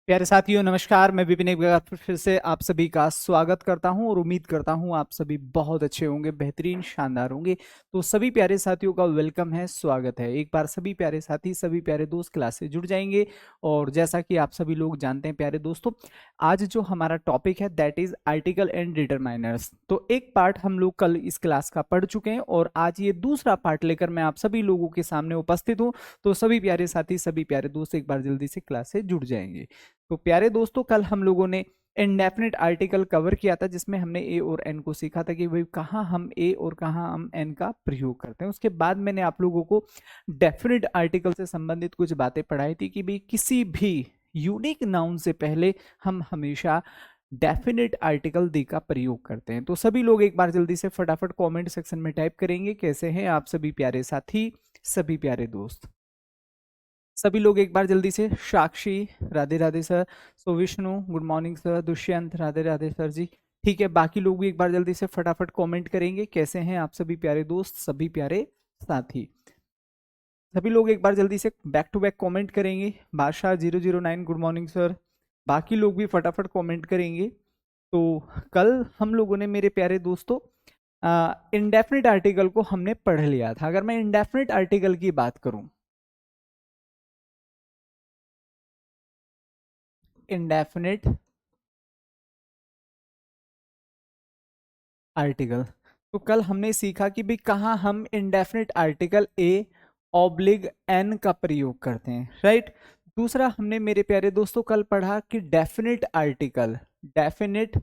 प्यारे साथियों नमस्कार। मैं विपिन एक बार फिर से आप सभी का स्वागत करता हूं और उम्मीद करता हूं आप सभी बहुत अच्छे होंगे, बेहतरीन, शानदार होंगे। तो सभी प्यारे साथियों का वेलकम है, स्वागत है। एक बार सभी प्यारे साथी, सभी प्यारे दोस्त क्लास से जुड़ जाएंगे। और जैसा कि आप सभी लोग जानते हैं प्यारे दोस्तों, आज जो हमारा टॉपिक है that is article and determiners. तो एक पार्ट हम लोग कल इस क्लास का पढ़ चुके हैं और आज ये दूसरा पार्ट लेकर मैं आप सभी लोगों के सामने उपस्थित हूँ। तो सभी प्यारे साथी, सभी प्यारे दोस्त एक बार जल्दी से क्लास से जुड़ जाएंगे। तो प्यारे दोस्तों, कल हम लोगों ने इंडेफिनिट आर्टिकल कवर किया था जिसमें हमने ए और एन को सीखा था कि भाई कहाँ हम ए और कहाँ हम एन का प्रयोग करते हैं। उसके बाद मैंने आप लोगों को डेफिनिट आर्टिकल से संबंधित कुछ बातें पढ़ाई थी कि भाई किसी भी यूनिक नाउन से पहले हम हमेशा डेफिनिट आर्टिकल दी का प्रयोग करते हैं। तो सभी लोग एक बार जल्दी से फटाफट कमेंट सेक्शन में टाइप करेंगे कैसे हैं आप सभी प्यारे साथी, सभी प्यारे दोस्त। सभी लोग एक बार जल्दी से, Sakshi Radhe Radhe sir, so Vishnu good morning sir, Dushyant Radhe Radhe sir ji. ठीक है, बाकी लोग भी एक बार जल्दी से फटाफट कमेंट करेंगे कैसे हैं आप सभी प्यारे दोस्त, सभी प्यारे साथी। सभी लोग एक बार जल्दी से बैक टू बैक कमेंट करेंगे। बादशाह 009 गुड मॉर्निंग सर। बाकी लोग भी फटाफट कमेंट करेंगे। तो कल हम लोगों ने मेरे प्यारे दोस्तों इंडेफिनिट आर्टिकल को हमने पढ़ लिया था। अगर मैं इंडेफिनिट आर्टिकल की बात करूं, इंडेफिनिट आर्टिकल, तो कल हमने सीखा कि भाई कहाँ हम indefinite article a oblique N का प्रयोग करते हैं, राइट। दूसरा हमने मेरे प्यारे दोस्तों कल पढ़ा कि डेफिनिट आर्टिकल, डेफिनिट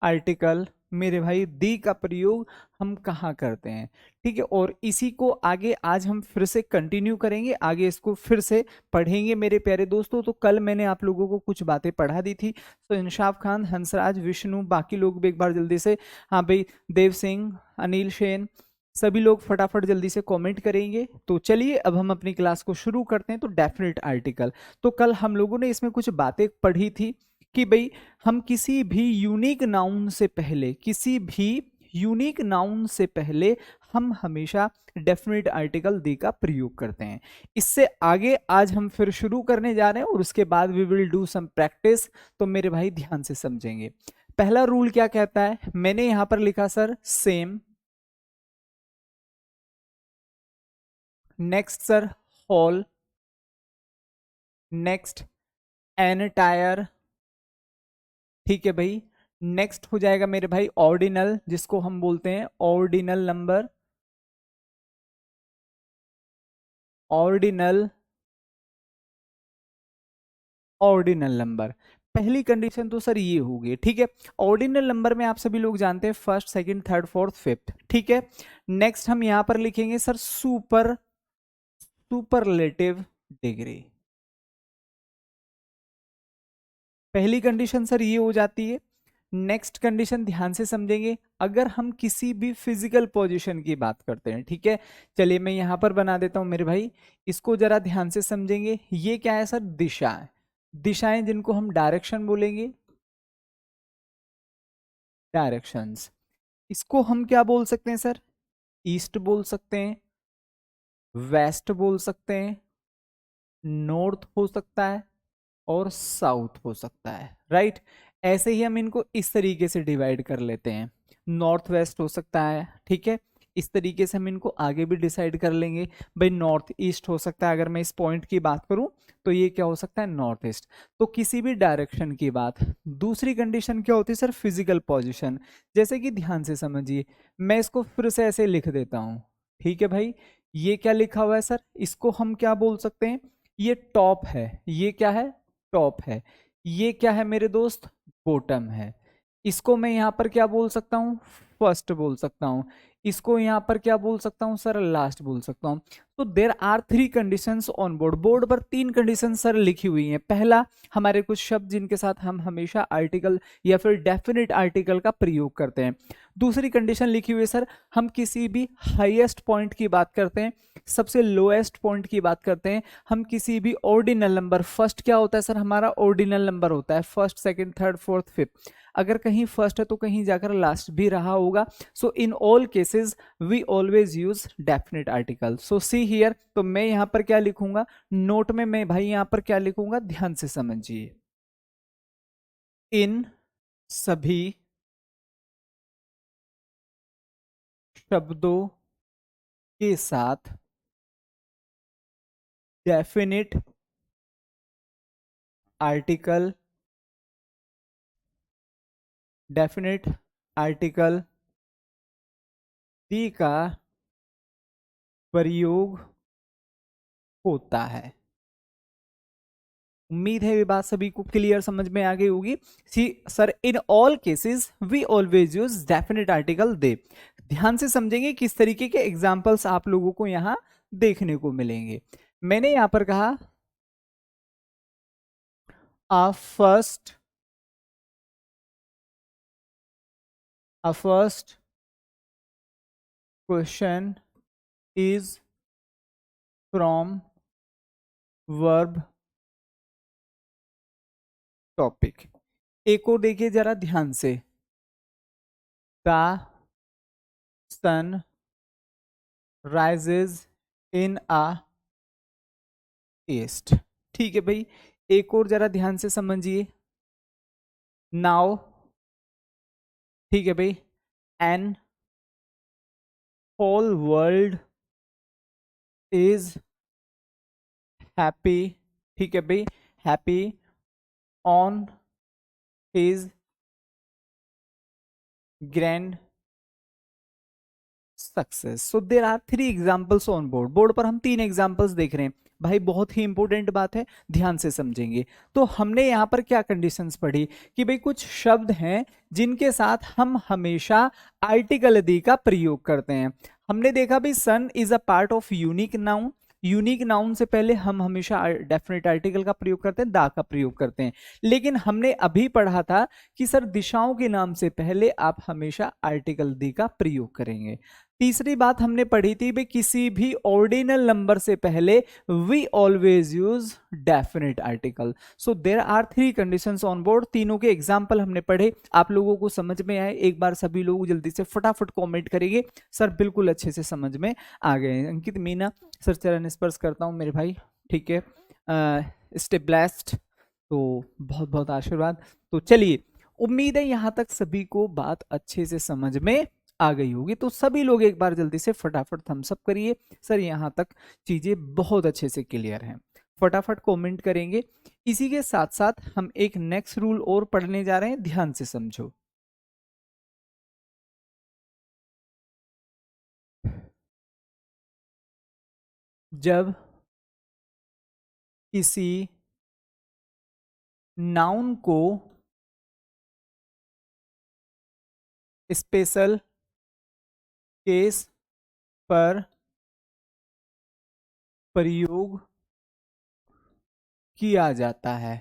आर्टिकल मेरे भाई दी का प्रयोग हम कहाँ करते हैं, ठीक है। और इसी को आगे आज हम फिर से कंटिन्यू करेंगे, आगे इसको फिर से पढ़ेंगे मेरे प्यारे दोस्तों। तो कल मैंने आप लोगों को कुछ बातें पढ़ा दी थी। तो इंशाफ खान, हंसराज, विष्णु, बाकी लोग भी एक बार जल्दी से, हाँ भाई, देव सिंह, अनिल शेन, सभी लोग फटाफट जल्दी से कमेंट करेंगे। तो चलिए अब हम अपनी क्लास को शुरू करते हैं। तो डेफिनेट आर्टिकल, तो कल हम लोगों ने इसमें कुछ बातें पढ़ी थी कि भाई हम किसी भी यूनिक नाउन से पहले, किसी भी यूनिक नाउन से पहले हम हमेशा डेफिनेट आर्टिकल दी का प्रयोग करते हैं। इससे आगे आज हम फिर शुरू करने जा रहे हैं और उसके बाद we will do some practice. तो मेरे भाई ध्यान से समझेंगे। पहला रूल क्या कहता है, मैंने यहां पर लिखा sir same, next sir whole, next entire, ठीक है भाई। नेक्स्ट हो जाएगा मेरे भाई ऑर्डिनल, जिसको हम बोलते हैं ordinal number, ordinal, ordinal number. पहली कंडीशन तो सर ये होगी, ठीक है। ऑर्डिनल नंबर में आप सभी लोग जानते हैं first, second, third, fourth, fifth, ठीक है। नेक्स्ट हम यहां पर लिखेंगे सर सुपरलेटिव डिग्री। पहली कंडीशन सर ये हो जाती है। नेक्स्ट कंडीशन ध्यान से समझेंगे, अगर हम किसी भी फिजिकल पोजीशन की बात करते हैं, ठीक है। चलिए मैं यहां पर बना देता हूं मेरे भाई, इसको जरा ध्यान से समझेंगे। ये क्या है सर, दिशाएं, दिशाएं जिनको हम डायरेक्शन बोलेंगे, डायरेक्शंस। इसको हम क्या बोल सकते हैं सर, ईस्ट बोल सकते हैं, वेस्ट बोल सकते हैं, नॉर्थ हो सकता है और साउथ हो सकता है, राइट। ऐसे ही हम इनको इस तरीके से डिवाइड कर लेते हैं, नॉर्थ वेस्ट हो सकता है, ठीक है। इस तरीके से हम इनको आगे भी डिसाइड कर लेंगे। भाई नॉर्थ ईस्ट हो सकता है, अगर मैं इस पॉइंट की बात करूं तो ये क्या हो सकता है, नॉर्थ ईस्ट। तो किसी भी डायरेक्शन की बात। दूसरी कंडीशन क्या होती है सर, फिजिकल पोजिशन। जैसे कि ध्यान से समझिए, मैं इसको फिर से ऐसे लिख देता हूं, ठीक है भाई। ये क्या लिखा हुआ है सर, इसको हम क्या बोल सकते हैं, ये टॉप है, ये क्या है, टॉप है। ये क्या है मेरे दोस्त, बॉटम है। इसको मैं यहां पर क्या बोल सकता हूं, फर्स्ट बोल सकता हूं। इसको यहां पर क्या बोल सकता हूं सर, लास्ट बोल सकता हूं। तो there are three conditions on board, board पर तीन कंडीशन सर लिखी हुई हैं। पहला, हमारे कुछ शब्द जिनके साथ हम हमेशा आर्टिकल या फिर डेफिनेट आर्टिकल का प्रयोग करते हैं। दूसरी कंडीशन लिखी हुई है सर, हम किसी भी हाईएस्ट पॉइंट की बात करते हैं, सबसे लोएस्ट पॉइंट की बात करते हैं, हम किसी भी ऑर्डिनल नंबर, फर्स्ट क्या होता है सर, हमारा ऑर्डिनल नंबर होता है, first, second, third, fourth, fifth. अगर कहीं फर्स्ट है तो कहीं जाकर लास्ट भी रहा होगा। So in all cases we always use definite article. So see here, तो मैं यहाँ पर क्या लिखूंगा, नोट में मैं भाई यहाँ पर क्या लिखूंगा, ध्यान से समझिए। इन सभी शब्दों के साथ डेफिनिट आर्टिकल, डेफिनेट आर्टिकल दी का प्रयोग होता है। उम्मीद है ये बात सभी को क्लियर समझ में आ गई होगी। See sir, in all cases we always use definite article the. ध्यान से समझेंगे किस तरीके के एग्जाम्पल्स आप लोगों को यहां देखने को मिलेंगे। मैंने यहां पर कहा a first question is from verb topic. एक और देखिए जरा ध्यान से, the sun rises in a east. ठीक है भाई, एक और जरा ध्यान से समझिए, नाउ, ठीक है भाई, an whole world is happy, ठीक है भाई, happy on his grand success. So there are 3 examples on board. Board पर हम 3 एग्जाम्पल्स देख रहे हैं भाई, बहुत ही इंपॉर्टेंट बात है, ध्यान से समझेंगे। तो हमने यहाँ पर क्या कंडीशंस पढ़ी कि भाई कुछ शब्द हैं जिनके साथ हम हमेशा आर्टिकल दी का प्रयोग करते हैं। हमने देखा भाई sun is a part of unique noun. Unique noun से पहले हम हमेशा डेफिनेट आर्टिकल का प्रयोग करते हैं, दा का प्रयोग करते हैं। लेकिन हमने अभी पढ़ा था कि सर दिशाओं के नाम से पहले आप हमेशा आर्टिकल दी का प्रयोग करेंगे। तीसरी बात हमने पढ़ी थी भाई किसी भी ऑर्डिनल नंबर से पहले we always use definite article. So there are 3 conditions on board. तीनों के एग्जाम्पल हमने पढ़े, आप लोगों को समझ में आए? एक बार सभी लोग जल्दी से फटाफट कमेंट करेंगे सर बिल्कुल अच्छे से समझ में आ गए। अंकित मीना सर चरण स्पर्श करता हूं मेरे भाई, ठीक है, स्टे ब्लेस्ड, तो बहुत बहुत आशीर्वाद। तो चलिए, उम्मीद है यहां तक सभी को बात अच्छे से समझ में आ गई होगी। तो सभी लोग एक बार जल्दी से फटाफट थम्स अप करिए, सर यहां तक चीजें बहुत अच्छे से क्लियर हैं। फटाफट कमेंट करेंगे। इसी के साथ साथ हम एक नेक्स्ट रूल और पढ़ने जा रहे हैं, ध्यान से समझो। जब किसी नाउन को स्पेशल केस पर प्रयोग किया जाता है,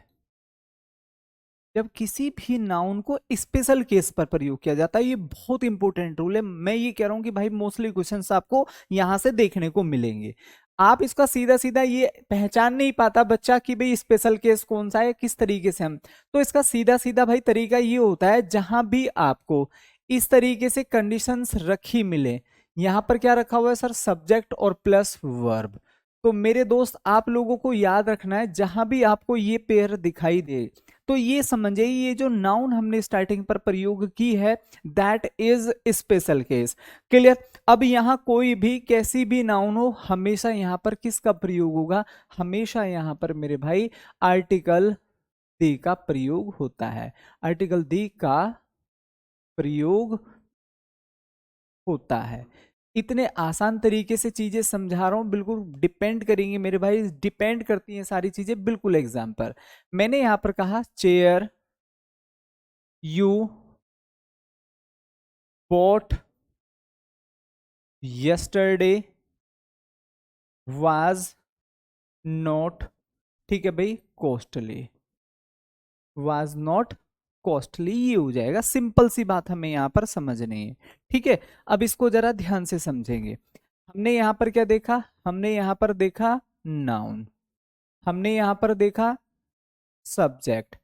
जब किसी भी नाउन को स्पेशल केस पर प्रयोग किया जाता है, ये बहुत इंपॉर्टेंट रूल है। मैं ये कह रहा हूं कि भाई मोस्टली क्वेश्चंस आपको यहां से देखने को मिलेंगे। आप इसका सीधा सीधा ये पहचान नहीं पाता बच्चा कि भाई स्पेशल केस कौन सा है, किस तरीके से हम, तो इसका सीधा सीधा भाई तरीका ये होता है, जहां भी आपको इस तरीके से कंडीशंस रखी मिले, यहां पर क्या रखा हुआ है सर, सब्जेक्ट और प्लस वर्ब। तो मेरे दोस्त आप लोगों को याद रखना है, जहां भी आपको ये पेयर दिखाई दे तो ये समझिए ये जो नाउन हमने स्टार्टिंग पर प्रयोग की है that is special case. Clear? अब यहां कोई भी कैसी भी नाउन हो, हमेशा यहां पर किसका प्रयोग होगा, हमेशा यहां पर मेरे भाई आर्टिकल दी का प्रयोग होता है। आर्टिकल दी का प्रयोग होता है। इतने आसान तरीके से चीजें समझा रहा हूं, बिल्कुल डिपेंड करेंगे मेरे भाई, डिपेंड करती हैं सारी चीजें बिल्कुल एग्जाम पर। मैंने यहां पर कहा chair you bought yesterday was not, ठीक है भाई, कॉस्टली, was not कॉस्टली, ये हो जाएगा। सिंपल सी बात हमें यहां पर समझनी है, ठीक है। अब इसको जरा ध्यान से समझेंगे। हमने यहां पर क्या देखा, हमने यहां पर देखा नाउन, हमने यहां पर देखा सब्जेक्ट,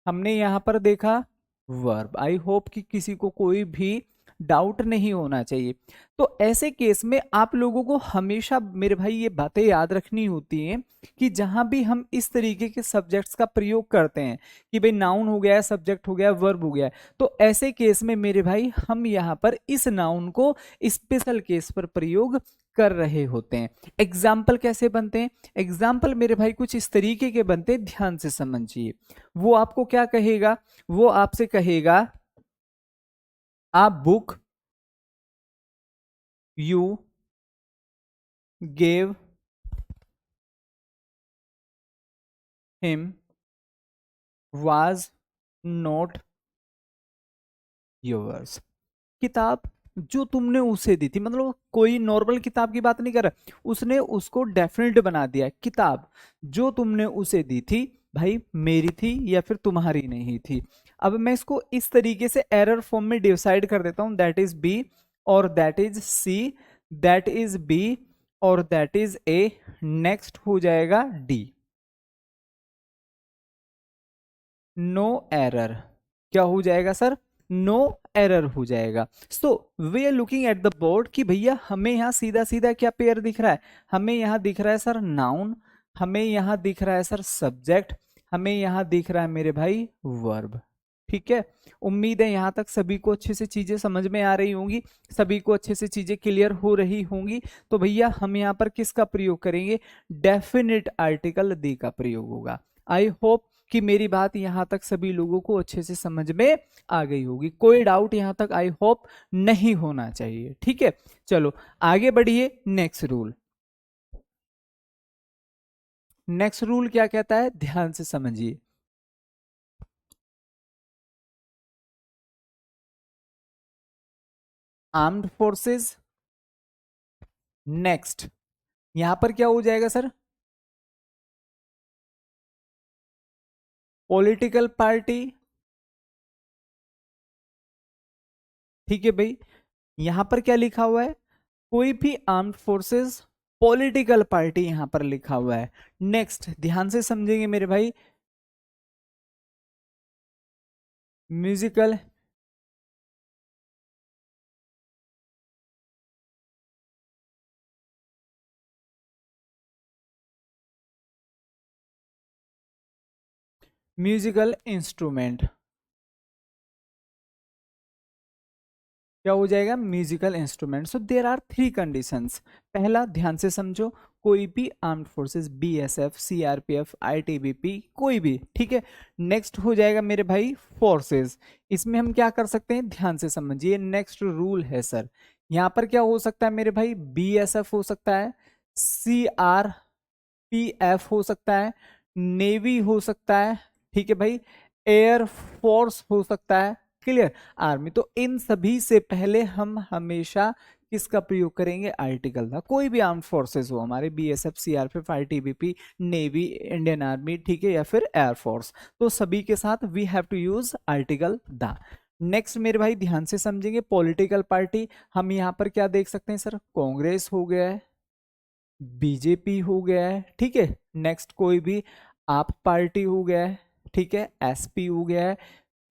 हमने यहां पर देखा वर्ब। आई होप कि किसी को कोई भी डाउट नहीं होना चाहिए। तो ऐसे केस में आप लोगों को हमेशा मेरे भाई ये बातें याद रखनी होती हैं कि जहां भी हम इस तरीके के सब्जेक्ट्स का प्रयोग करते हैं कि भाई नाउन हो गया, सब्जेक्ट हो गया, वर्ब हो गया, तो ऐसे केस में मेरे भाई हम यहाँ पर इस नाउन को स्पेशल केस पर प्रयोग कर रहे होते हैं। एग्जाम्पल कैसे बनते हैं? एग्जाम्पल मेरे भाई कुछ इस तरीके के बनते हैं, ध्यान से समझिए। वो आपको क्या कहेगा? वो आपसे कहेगा a book you gave him was not yours. किताब जो तुमने उसे दी थी, मतलब कोई नॉर्मल किताब की बात नहीं कर रहा, उसने उसको डेफिनेट बना दिया। किताब जो तुमने उसे दी थी भाई मेरी थी या फिर तुम्हारी नहीं थी। अब मैं इसको इस तरीके से एरर फॉर्म में डिसाइड कर देता हूं, दैट इज बी और that is C, that is B और दैट इज ए, नेक्स्ट हो जाएगा डी। No error. क्या हो जाएगा सर? नो एरर हो जाएगा। So we are looking at the board कि भैया हमें यहाँ सीधा सीधा क्या पेयर दिख रहा है? हमें यहाँ दिख रहा है सर नाउन, हमें यहाँ दिख रहा है सर सब्जेक्ट, हमें यहाँ दिख रहा है मेरे भाई वर्ब। ठीक है, उम्मीद है यहाँ तक सभी को अच्छे से चीजें समझ में आ रही होंगी, सभी को अच्छे से चीजें क्लियर हो रही होंगी। तो भैया हम यहाँ पर किसका प्रयोग करेंगे? डेफिनेट आर्टिकल दी का प्रयोग होगा। आई होप कि मेरी बात यहां तक सभी लोगों को अच्छे से समझ में आ गई होगी, कोई डाउट यहां तक आई होप नहीं होना चाहिए। ठीक है, चलो आगे बढ़िए। नेक्स्ट रूल, नेक्स्ट रूल क्या कहता है? ध्यान से समझिए। आर्म्ड फोर्सेस, नेक्स्ट यहां पर क्या हो जाएगा सर? Political party. ठीक है भाई, यहां पर क्या लिखा हुआ है? कोई भी आर्म्ड फोर्सेस पॉलिटिकल पार्टी यहां पर लिखा हुआ है। नेक्स्ट ध्यान से समझेंगे मेरे भाई, म्यूजिकल म्यूजिकल इंस्ट्रूमेंट। क्या हो जाएगा? Musical instrument. So there are three conditions. पहला ध्यान से समझो, कोई भी armed forces, BSF, CRPF, ITBP, कोई भी। ठीक है, नेक्स्ट हो जाएगा मेरे भाई फोर्सेस। इसमें हम क्या कर सकते हैं? ध्यान से समझिए, नेक्स्ट रूल है सर। यहाँ पर क्या हो सकता है मेरे भाई? बीएसएफ हो सकता है, सीआरपीएफ हो सकता है, नेवी हो सकता है, ठीक है भाई, एयर फोर्स हो सकता है, क्लियर, आर्मी। तो इन सभी से पहले हम हमेशा किसका प्रयोग करेंगे? आर्टिकल का। कोई भी आर्म फोर्सेस हो हमारे, BSF, CRPF, ITBP, navy, Indian army, ठीक है, या फिर एयरफोर्स, तो सभी के साथ we have to use article the. Next मेरे भाई ध्यान से समझेंगे, पॉलिटिकल पार्टी हम यहाँ पर क्या देख सकते हैं सर? कांग्रेस हो गया है, बीजेपी हो गया है, ठीक है, नेक्स्ट कोई भी आप पार्टी हो गया है, ठीक है, एसपी हो गया है,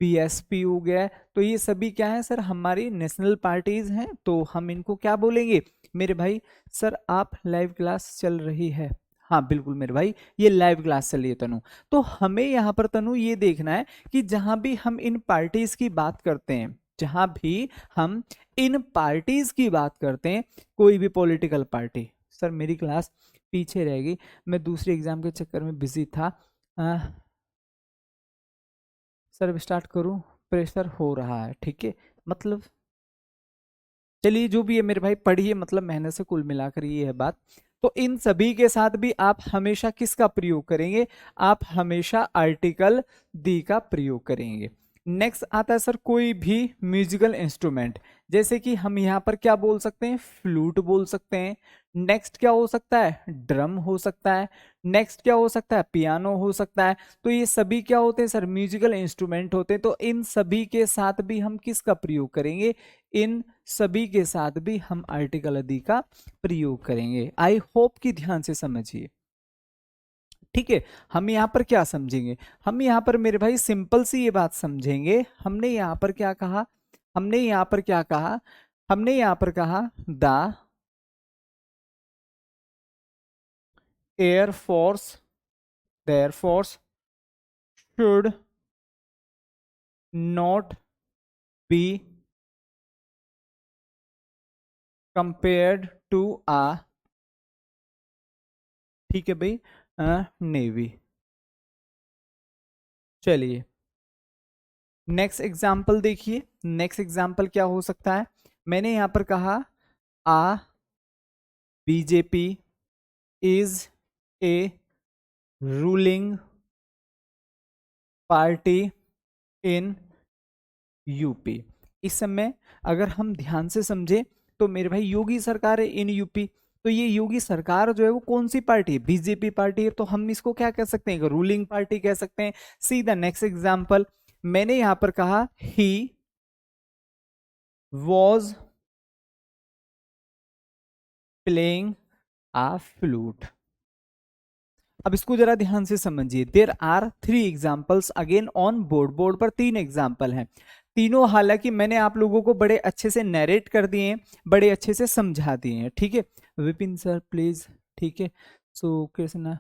बीएसपी हो गया है। तो ये सभी क्या है सर? हमारी नेशनल पार्टीज हैं। तो हम इनको क्या बोलेंगे मेरे भाई? सर आप लाइव क्लास चल रही है? हाँ बिल्कुल मेरे भाई, ये लाइव क्लास चल रही है तनु। तो हमें यहाँ पर तनु ये देखना है कि जहां भी हम इन पार्टीज की बात करते हैं, जहां भी हम इन पार्टीज की बात करते हैं, कोई भी पॉलिटिकल पार्टी, सर मेरी क्लास पीछे रहेगी, मैं दूसरे एग्जाम के चक्कर में बिजी था। सर अब स्टार्ट करूं? प्रेशर हो रहा है, ठीक है, मतलब चलिए जो भी है मेरे भाई, पढ़िए, मतलब मेहनत से कुल मिलाकर ये है बात। तो इन सभी के साथ भी आप हमेशा किसका प्रयोग करेंगे? आप हमेशा आर्टिकल दी का प्रयोग करेंगे। नेक्स्ट आता है सर कोई भी म्यूजिकल इंस्ट्रूमेंट, जैसे कि हम यहाँ पर क्या बोल सकते हैं? फ्लूट बोल सकते हैं। नेक्स्ट क्या हो सकता है? ड्रम हो सकता है। नेक्स्ट क्या हो सकता है? पियानो हो सकता है। तो ये सभी क्या होते हैं सर? म्यूजिकल इंस्ट्रूमेंट होते हैं। तो इन सभी के साथ भी हम किसका प्रयोग करेंगे? इन सभी के साथ भी हम आर्टिकल आदि का प्रयोग करेंगे। आई होप कि ध्यान से समझिए। ठीक है, हम यहाँ पर क्या समझेंगे? हम यहाँ पर मेरे भाई सिंपल सी ये बात समझेंगे, हमने यहाँ पर क्या कहा? हमने यहां पर क्या कहा, हमने यहां पर कहा the air force, the air force should not be compared to uh, ठीक है भाई, नेवी। चलिए नेक्स्ट एग्जाम्पल देखिए, नेक्स्ट एग्जाम्पल क्या हो सकता है। मैंने यहां पर कहा a BJP is a ruling party in UP. इस समय अगर हम ध्यान से समझे तो मेरे भाई योगी सरकार है इन यूपी, तो ये योगी सरकार जो है वो कौन सी पार्टी है, बीजेपी पार्टी है, तो हम इसको क्या कह सकते हैं, रूलिंग पार्टी कह सकते हैं। सी द नेक्स्ट एग्जाम्पल, मैंने यहां पर कहा he was playing a flute. अब इसको जरा ध्यान से समझिए, there are 3 examples again on board, board पर 3 एग्जाम्पल हैं, तीनों हालांकि मैंने आप लोगों को बड़े अच्छे से नरेट कर दिए हैं, बड़े अच्छे से समझा दिए हैं, ठीक है। विपिन सर प्लीज, ठीक है। सो कृष्णा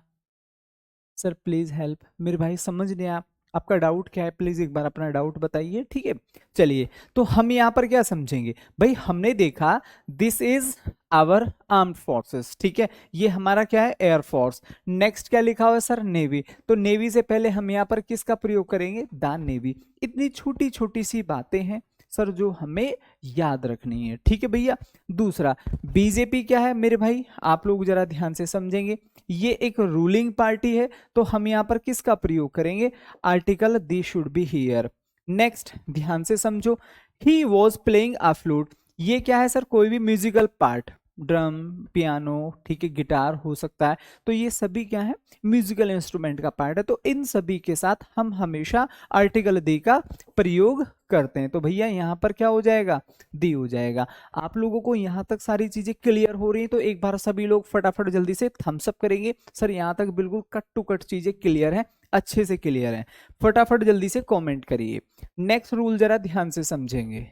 सर प्लीज हेल्प, मेरे भाई समझ नहीं, आप आपका डाउट क्या है, प्लीज एक बार अपना डाउट बताइए, ठीक है। चलिए तो हम यहाँ पर क्या समझेंगे भाई, हमने देखा this is our armed forces, ठीक है, ये हमारा क्या है, एयरफोर्स। नेक्स्ट क्या लिखा हुआ है सर, नेवी, तो नेवी से पहले हम यहाँ पर किसका प्रयोग करेंगे, द नेवी। इतनी छोटी छोटी सी बातें हैं सर जो हमें याद रखनी है, ठीक है भैया। दूसरा बीजेपी क्या है मेरे भाई, आप लोग जरा ध्यान से समझेंगे, ये एक रूलिंग पार्टी है, तो हम यहां पर किसका प्रयोग करेंगे, article they should be here. Next ध्यान से समझो, ही वॉज प्लेइंग अ फ्लूट, ये क्या है सर, कोई भी म्यूजिकल पार्ट, ड्रम पियानो, ठीक है, गिटार हो सकता है, तो ये सभी क्या है, म्यूजिकल इंस्ट्रूमेंट का पार्ट है, तो इन सभी के साथ हम हमेशा आर्टिकल दी का प्रयोग करते हैं। तो भैया यहाँ पर क्या हो जाएगा, दी हो जाएगा। आप लोगों को यहाँ तक सारी चीजें क्लियर हो रही हैं, तो एक बार सभी लोग फटाफट जल्दी से थम्स अप करेंगे, सर यहाँ तक बिल्कुल कट टू कट चीजें क्लियर है, अच्छे से क्लियर है, फटाफट जल्दी से कमेंट करिए। नेक्स्ट रूल जरा ध्यान से समझेंगे,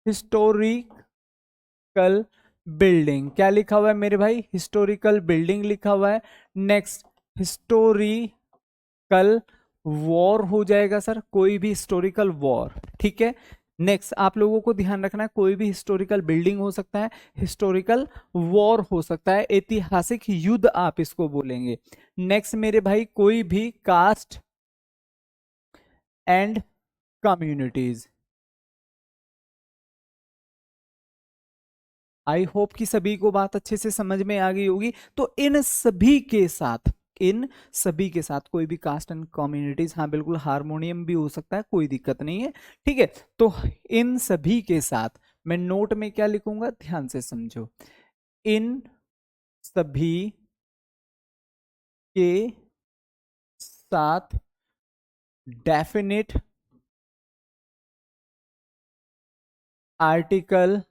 हिस्टोरिकल बिल्डिंग, क्या लिखा हुआ है मेरे भाई, हिस्टोरिकल बिल्डिंग लिखा हुआ है। नेक्स्ट हिस्टोरिकल वॉर हो जाएगा सर, कोई भी हिस्टोरिकल वॉर, ठीक है। नेक्स्ट आप लोगों को ध्यान रखना है, कोई भी हिस्टोरिकल बिल्डिंग हो सकता है, हिस्टोरिकल वॉर हो सकता है, ऐतिहासिक युद्ध आप इसको बोलेंगे। नेक्स्ट मेरे भाई कोई भी caste and communities, I hope कि सभी को बात अच्छे से समझ में आ गई होगी। तो इन सभी के साथ, इन सभी के साथ कोई भी कास्ट एंड कम्युनिटीज, हाँ बिल्कुल हारमोनियम भी हो सकता है, कोई दिक्कत नहीं है, ठीक है। तो इन सभी के साथ मैं नोट में क्या लिखूंगा, ध्यान से समझो, इन सभी के साथ डेफिनेट आर्टिकल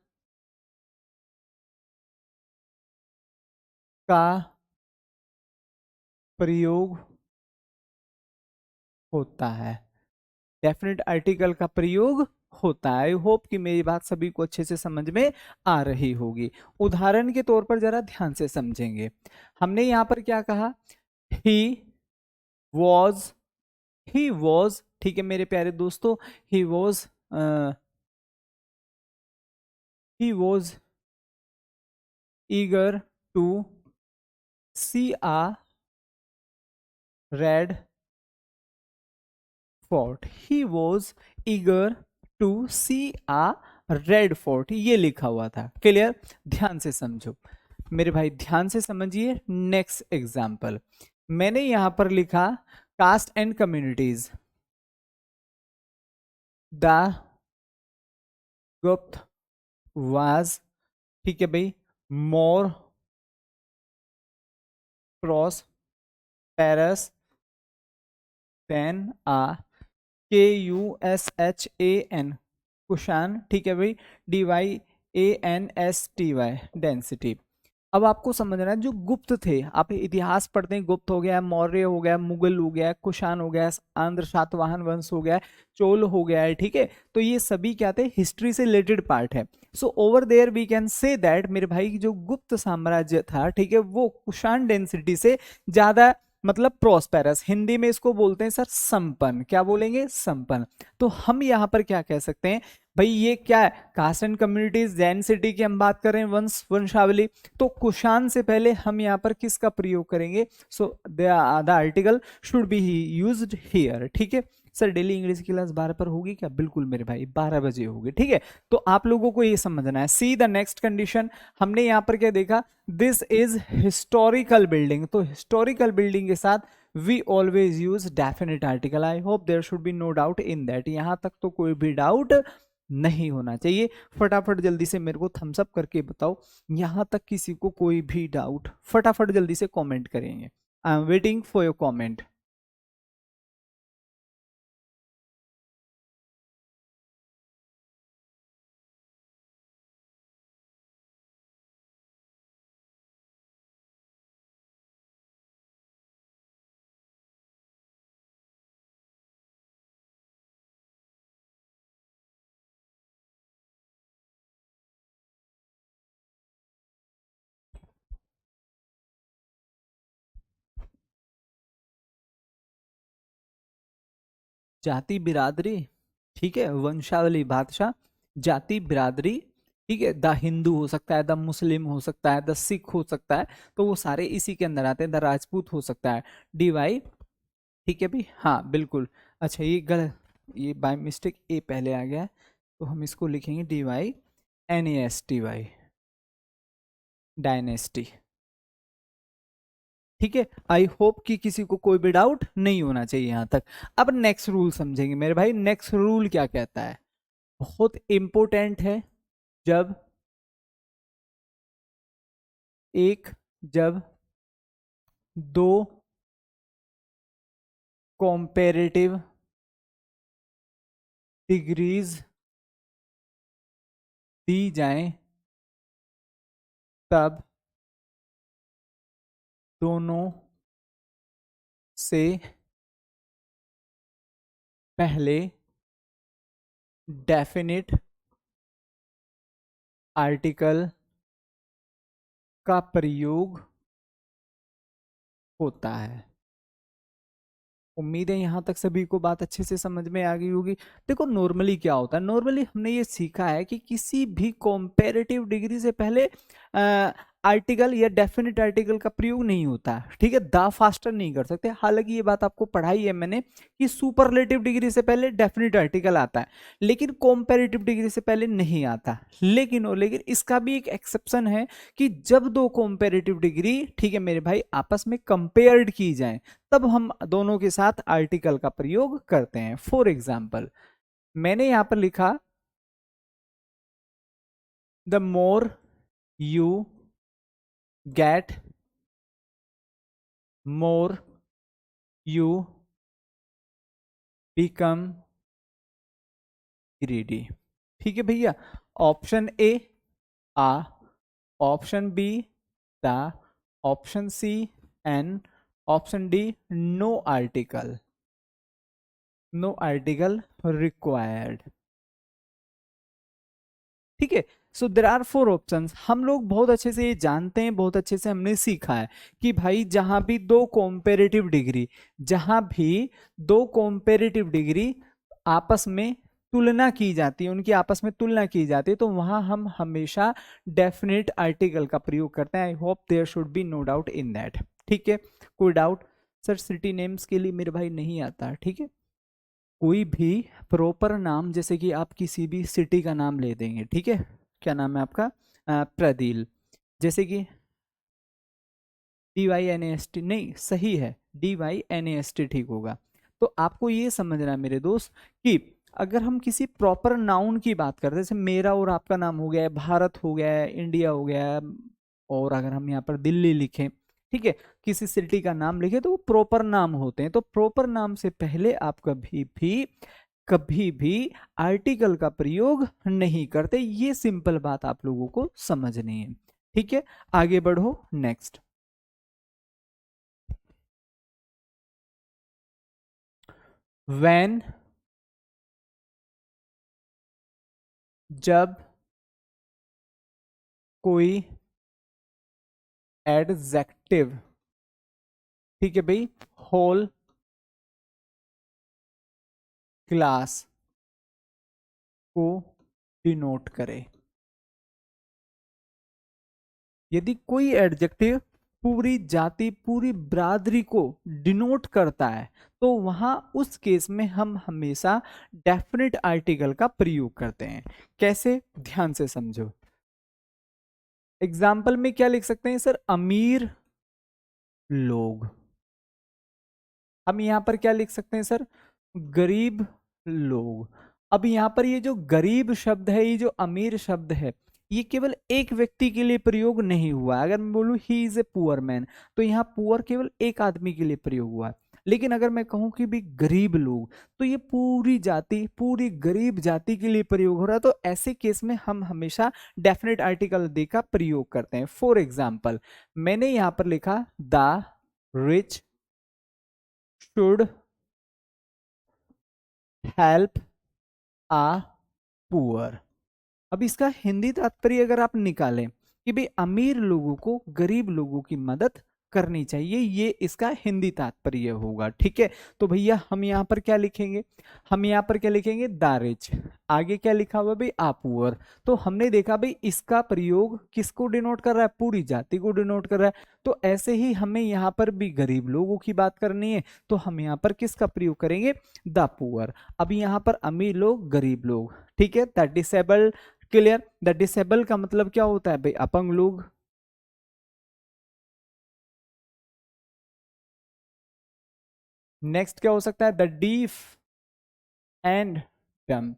का प्रयोग होता है, डेफिनेट आर्टिकल का प्रयोग होता है। आई होप कि मेरी बात सभी को अच्छे से समझ में आ रही होगी। उदाहरण के तौर पर जरा ध्यान से समझेंगे, हमने यहां पर क्या कहा, ही वॉज, ही वॉज, ठीक है मेरे प्यारे दोस्तों, he was, he was eager to see a Red Fort, he was eager to see a Red Fort, ये लिखा हुआ था, क्लियर। ध्यान से समझो मेरे भाई, ध्यान से समझिए। नेक्स्ट एग्जाम्पल मैंने यहां पर लिखा कास्ट एंड कम्युनिटीज, द गुप्त वाज, ठीक है भाई, मोर प्रॉस्पेरस देन आ, KUSHAN कुशान, ठीक है भाई, DYANSTY डेंसिटी। अब आपको समझना है जो गुप्त थे, आप इतिहास पढ़ते हैं, गुप्त हो गया, मौर्य हो गया, मुगल हो गया, कुषाण हो गया, आंध्र सातवाहन वंश हो गया, चोल हो गया है, ठीक है। तो ये सभी क्या थे, हिस्ट्री से रिलेटेड पार्ट है। So over there we can say that मेरे भाई जो गुप्त साम्राज्य था, ठीक है, वो कुषाण डेंसिटी से ज्यादा मतलब प्रोस्पेरस, हिंदी में इसको बोलते हैं सर संपन्न, क्या बोलेंगे, संपन्न। तो हम यहाँ पर क्या कह सकते हैं भाई, ये क्या है, caste and communities, Jain city की हम बात करें, वंशावली, तो कुषाण से पहले हम यहाँ पर किसका प्रयोग करेंगे, so the article should be used here, ठीक है। सर डेली इंग्लिश की क्लास 12 पर होगी क्या, बिल्कुल मेरे भाई 12 बजे होगी, ठीक है। तो आप लोगों को ये समझना है। सी द नेक्स्ट कंडीशन, हमने यहाँ पर क्या देखा, दिस इज हिस्टोरिकल बिल्डिंग, तो हिस्टोरिकल बिल्डिंग के साथ we always use definite article. I hope there should be no doubt in that, यहां तक तो कोई भी डाउट नहीं होना चाहिए। फटाफट जल्दी से मेरे को थम्स अप करके बताओ, यहां तक किसी को कोई भी डाउट, फटाफट जल्दी से कमेंट करेंगे। I am waiting for your comment. जाति बिरादरी, ठीक है, वंशावली बादशाह, जाति बिरादरी, ठीक है, द हिंदू हो सकता है, द मुस्लिम हो सकता है, द सिख हो सकता है, तो वो सारे इसी के अंदर आते हैं। द राजपूत हो सकता है, डीवाई, ठीक है भी, हाँ बिल्कुल। अच्छा ये गलत, ये बाय मिस्टेक ए पहले आ गया है, तो हम इसको लिखेंगे डीवाई NASTY, डायनेस्टी, ठीक है। आई होप कि किसी को कोई भी डाउट नहीं होना चाहिए यहां तक। अब नेक्स्ट रूल समझेंगे मेरे भाई, नेक्स्ट रूल क्या कहता है, बहुत इंपॉर्टेंट है। जब एक, जब दो कॉम्पेरेटिव डिग्रीज दी जाएं, तब दोनों से पहले डेफिनिट आर्टिकल का प्रयोग होता है। उम्मीद है यहां तक सभी को बात अच्छे से समझ में आ गई होगी। देखो नॉर्मली क्या होता है, नॉर्मली हमने ये सीखा है कि किसी भी कॉम्पेरेटिव डिग्री से पहले आर्टिकल या डेफिनेट आर्टिकल का प्रयोग नहीं होता, ठीक है, द फास्टर नहीं कर सकते। हालांकि ये बात आपको पढ़ाई है मैंने कि सुपरलेटिव डिग्री से पहले डेफिनेट आर्टिकल आता है, लेकिन कॉम्पेरेटिव डिग्री से पहले नहीं आता। लेकिन इसका भी एक एक्सेप्शन है कि जब दो कॉम्पेरेटिव डिग्री, ठीक है मेरे भाई, आपस में कंपेयर्ड की जाए, तब हम दोनों के साथ आर्टिकल का प्रयोग करते हैं। फॉर एग्जाम्पल मैंने यहां पर लिखा, the more you get, more you become greedy, ठीक है भैया। Option A a, option B the, option C an, option D no article, no article required, ठीक है। So there are 4 options. हम लोग बहुत अच्छे से ये जानते हैं, बहुत अच्छे से हमने सीखा है कि भाई जहां भी दो कॉम्पेरेटिव डिग्री, जहां भी दो कॉम्पेरेटिव डिग्री आपस में तुलना की जाती है, उनकी आपस में तुलना की जाती है, तो वहां हम हमेशा डेफिनेट आर्टिकल का प्रयोग करते हैं। I hope there should be no doubt in that, ठीक है। कोई डाउट, सर सिटी नेम्स के लिए मेरे भाई नहीं आता, ठीक है। कोई भी प्रॉपर नाम, जैसे कि आप किसी भी सिटी का नाम ले देंगे, ठीक है, क्या नाम है आपका, प्रदील, जैसे कि DYNAST, नहीं सही है, DYNAST ठीक होगा। तो आपको ये समझना है मेरे दोस्त कि अगर हम किसी प्रॉपर नाउन की बात करते हैं, जैसे मेरा और आपका नाम हो गया है, भारत हो गया है, इंडिया हो गया है, और अगर हम यहाँ पर दिल्ली लिखें, ठीक है, किसी सिटी का नाम लिखे, तो वो प्रॉपर नाम होते हैं। तो प्रॉपर नाम से पहले आप कभी भी आर्टिकल का प्रयोग नहीं करते। ये सिंपल बात आप लोगों को समझनी है, ठीक है, आगे बढ़ो नेक्स्ट। व्हेन, जब कोई एडजेक्टिव, ठीक है भाई, होल क्लास को डिनोट करे। यदि कोई एडजेक्टिव पूरी जाति पूरी बरादरी को डिनोट करता है तो वहां उस केस में हम हमेशा डेफिनेट आर्टिकल का प्रयोग करते हैं। कैसे, ध्यान से समझो। एग्जाम्पल में क्या लिख सकते हैं सर, अमीर लोग। हम यहां पर क्या लिख सकते हैं सर, गरीब लोग। अब यहां पर ये जो गरीब शब्द है, ये जो अमीर शब्द है, ये केवल एक व्यक्ति के लिए प्रयोग नहीं हुआ। अगर मैं बोलूं he is a poor man, तो यहाँ पुअर केवल एक आदमी के लिए प्रयोग हुआ है। लेकिन अगर मैं कहूं कि भी गरीब लोग, तो ये पूरी जाति, पूरी गरीब जाति के लिए प्रयोग हो रहा है। तो ऐसे केस में हम हमेशा डेफिनेट आर्टिकल दे का प्रयोग करते हैं। फॉर एग्जाम्पल, मैंने यहां पर लिखा the rich should help a poor. अब इसका हिंदी तात्पर्य अगर आप निकालें कि भाई अमीर लोगों को गरीब लोगों की मदद करनी चाहिए, ये इसका हिंदी तात्पर्य होगा। ठीक है, तो भैया हम यहां पर क्या लिखेंगे, हम यहां पर क्या लिखेंगे, दारिच। आगे क्या लिखा हुआ भाई, आपुअर। तो हमने देखा भाई इसका प्रयोग किसको डिनोट कर रहा है, पूरी जाति को डिनोट कर रहा है। तो ऐसे ही हमें यहाँ पर भी गरीब लोगों की बात करनी है, तो हम यहाँ पर किसका प्रयोग करेंगे, द पुअर। अब यहाँ पर अमीर लोग, गरीब लोग, ठीक है। The disabled, clear. The disable का मतलब क्या होता है भाई, अपंग लोग। नेक्स्ट क्या हो सकता है, द डीफ एंड डम,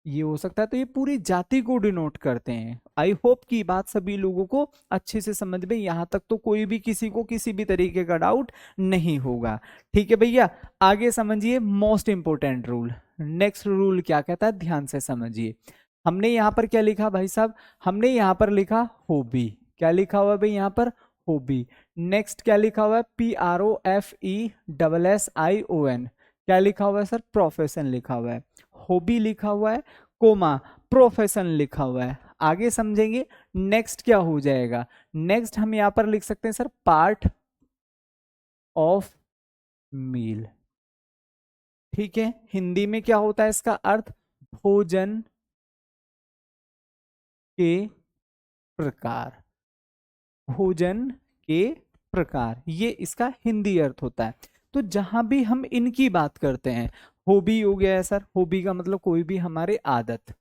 ये हो सकता है। तो ये पूरी जाति को डिनोट करते हैं। आई होप कि बात सभी लोगों को अच्छे से समझ में, यहां तक तो कोई भी किसी को किसी भी तरीके का डाउट नहीं होगा। ठीक है भैया, आगे समझिए most important rule. Next rule क्या कहता है, ध्यान से समझिए। हमने यहां पर क्या लिखा भाई साहब, हमने यहां पर लिखा हॉबी। क्या लिखा हुआ है भाई यहां पर, हॉबी। नेक्स्ट क्या लिखा हुआ है, PROFESSION। क्या लिखा हुआ है सर, प्रोफेशन लिखा हुआ है। हॉबी लिखा हुआ है, कोमा, प्रोफेशन लिखा हुआ है। आगे समझेंगे। नेक्स्ट क्या हो जाएगा, नेक्स्ट हम यहां पर लिख सकते हैं सर, पार्ट ऑफ मील। ठीक है, हिंदी में क्या होता है इसका अर्थ, भोजन के प्रकार। भोजन के प्रकार, ये इसका हिंदी अर्थ होता है। तो जहां भी हम इनकी बात करते हैं, हॉबी हो गया है सर, हॉबी का मतलब कोई भी हमारे आदत,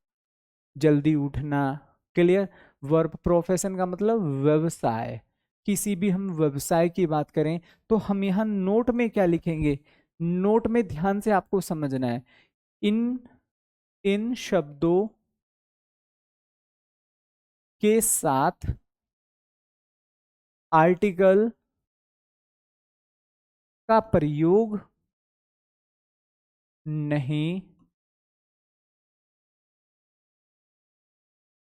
जल्दी उठना, क्लियर। वर्ब, प्रोफेशन का मतलब व्यवसाय, किसी भी हम व्यवसाय की बात करें, तो हम यहाँ नोट में क्या लिखेंगे, नोट में ध्यान से आपको समझना है, इन इन शब्दों के साथ आर्टिकल का प्रयोग नहीं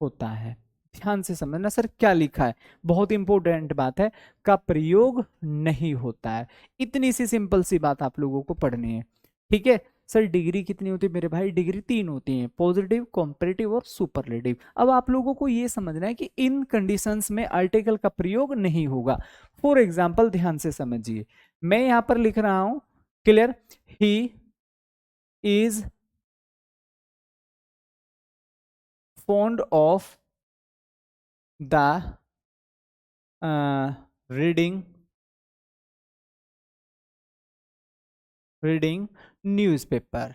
होता है। ध्यान से समझना सर क्या लिखा है, बहुत इंपॉर्टेंट बात है, का प्रयोग नहीं होता है। इतनी सी सिंपल सी बात आप लोगों को पढ़नी है। ठीक है सर, डिग्री कितनी होती है मेरे भाई, डिग्री 3 होती है, पॉजिटिव, कॉम्परेटिव और सुपरलेटिव। अब आप लोगों को ये समझना है कि इन कंडीशंस में आर्टिकल का प्रयोग नहीं होगा। फॉर एग्जाम्पल ध्यान से समझिए, मैं यहां पर लिख रहा हूं, clear, he is fond of the reading newspaper.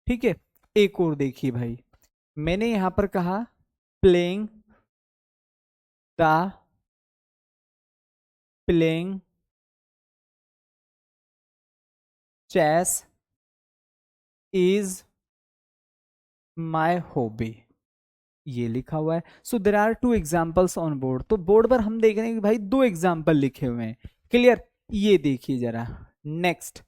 ठीक है, एक और देखिए भाई, मैंने यहां पर कहा playing the playing chess is my hobby, ये लिखा हुआ है। So there are 2 examples on board. तो बोर्ड पर हम देख रहे हैं कि भाई 2 एग्जाम्पल लिखे हुए हैं, क्लियर। ये देखिए जरा, नेक्स्ट,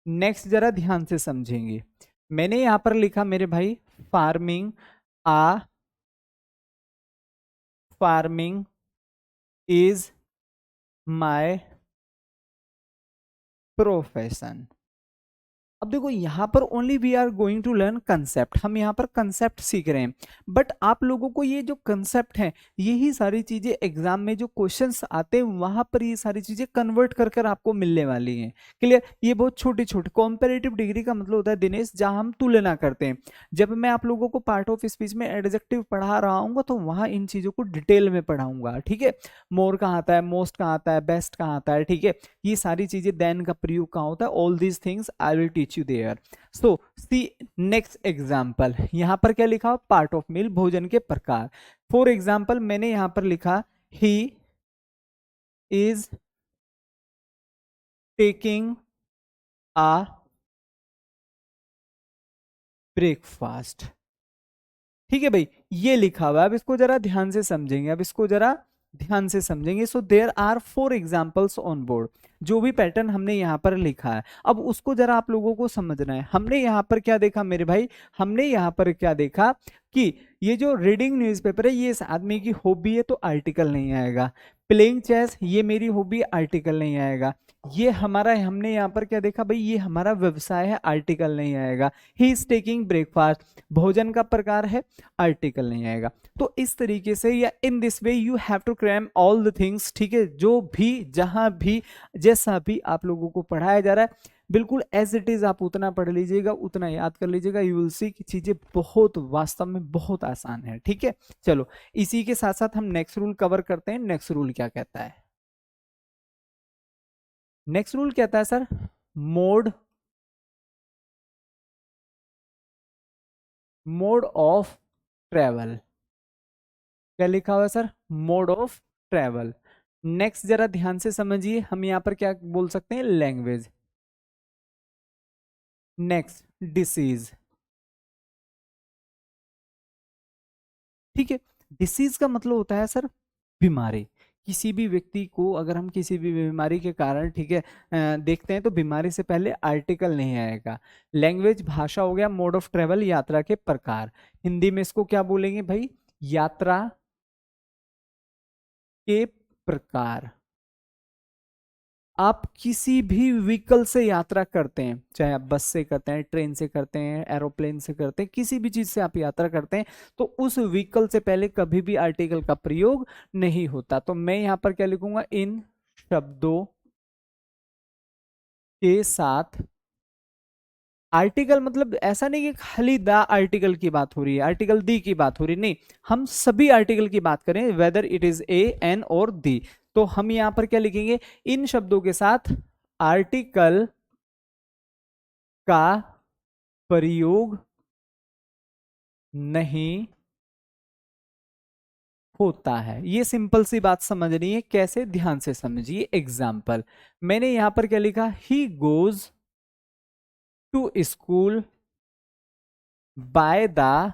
नेक्स्ट जरा ध्यान से समझेंगे। मैंने यहां पर लिखा मेरे भाई farming a farming is my profession. अब देखो यहाँ पर only we are going to learn concept, हम यहाँ पर कंसेप्ट सीख रहे हैं, बट आप लोगों को ये जो कंसेप्ट है यही सारी चीजें एग्जाम में जो क्वेश्चंस आते हैं वहां पर ये सारी चीजें कन्वर्ट कर कर आपको मिलने वाली हैं। क्लियर? ये बहुत छोटे छोटे कॉम्पेरेटिव डिग्री का मतलब होता है दिनेश जहां हम तुलना करते हैं। जब मैं आप लोगों को पार्ट ऑफ स्पीच में एडजेक्टिव पढ़ा रहा हूँ तो वहां इन चीजों को डिटेल में पढ़ाऊंगा। ठीक है, मोर कहाँ आता है, मोस्ट कहाँ आता है, बेस्ट कहाँ आता है, ठीक है, ये सारी चीजें देन का प्रयोग कहाँ होता है, all these things I will teach you there. So see next example, यहां पर क्या लिखा, पार्ट ऑफ मील, भोजन के प्रकार। फॉर एग्जाम्पल मैंने यहां पर लिखा he is taking a breakfast. ठीक है भाई, ये लिखा हुआ है, अब इसको जरा ध्यान से समझेंगे, अब इसको जरा ध्यान से समझेंगे। So there are 4 examples on board, जो भी पैटर्न हमने यहाँ पर लिखा है अब उसको जरा आप लोगों को समझना है। हमने यहाँ पर क्या देखा मेरे भाई, हमने यहाँ पर क्या देखा कि ये जो रीडिंग न्यूज़पेपर है ये इस आदमी की हॉबी है तो आर्टिकल नहीं आएगा। प्लेइंग चेस ये मेरी हॉबी, आर्टिकल नहीं आएगा। ये हमारा, हमने यहाँ पर क्या देखा भाई, ये हमारा व्यवसाय है, आर्टिकल नहीं आएगा। ही इज टेकिंग ब्रेकफास्ट, भोजन का प्रकार है, आर्टिकल नहीं आएगा। तो इस तरीके से या in this way you have to cram all the things. ठीक है, जो भी जहां भी जैसा भी आप लोगों को पढ़ाया जा रहा है बिल्कुल एज इट इज आप उतना पढ़ लीजिएगा, उतना याद कर लीजिएगा। यू विल सी कि चीजें बहुत वास्तव में बहुत आसान है। ठीक है, चलो इसी के साथ साथ हम नेक्स्ट रूल कवर करते हैं। नेक्स्ट रूल क्या कहता है, नेक्स्ट रूल कहता है sir mode mode of travel. क्या लिखा हुआ है sir, mode of travel. Next जरा ध्यान से समझिए, हम यहां पर क्या बोल सकते हैं, लैंग्वेज। Next disease. ठीक है, डिसीज का मतलब होता है सर बीमारी। किसी भी व्यक्ति को अगर हम किसी भी बीमारी के कारण, ठीक है, देखते हैं तो बीमारी से पहले आर्टिकल नहीं आएगा। लैंग्वेज भाषा हो गया, मोड ऑफ ट्रेवल यात्रा के प्रकार। हिंदी में इसको क्या बोलेंगे भाई, यात्रा के प्रकार। आप किसी भी व्हीकल से यात्रा करते हैं, चाहे आप बस से करते हैं, ट्रेन से करते हैं, एरोप्लेन से करते हैं, किसी भी चीज से आप यात्रा करते हैं तो उस व्हीकल से पहले कभी भी आर्टिकल का प्रयोग नहीं होता। तो मैं यहां पर क्या लिखूंगा, इन शब्दों के साथ आर्टिकल, मतलब ऐसा नहीं कि खाली द आर्टिकल की बात हो रही है, आर्टिकल दी की बात हो रही, नहीं, हम सभी आर्टिकल की बात करें whether it is A an और दी। तो हम यहां पर क्या लिखेंगे, इन शब्दों के साथ आर्टिकल का प्रयोग नहीं होता है। ये सिंपल सी बात समझनी है, कैसे, ध्यान से समझिए। एग्जाम्पल मैंने यहां पर क्या लिखा, he goes to school by the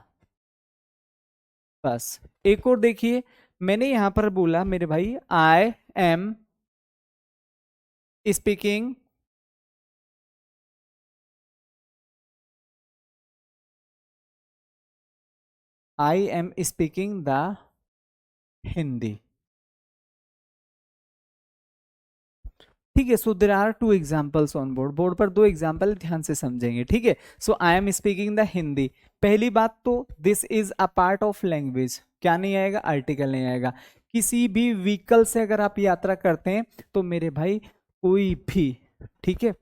bus. एक और देखिए, मैंने यहां पर बोला मेरे भाई I am speaking the Hindi. ठीक है, so there are 2 examples on board, board पर 2 एग्जाम्पल, ध्यान से समझेंगे। ठीक है, so I am speaking the Hindi, पहली बात तो this is a part of language, क्या नहीं आएगा, आर्टिकल नहीं आएगा। किसी भी व्हीकल से अगर आप यात्रा करते हैं तो मेरे भाई कोई भी, ठीक है,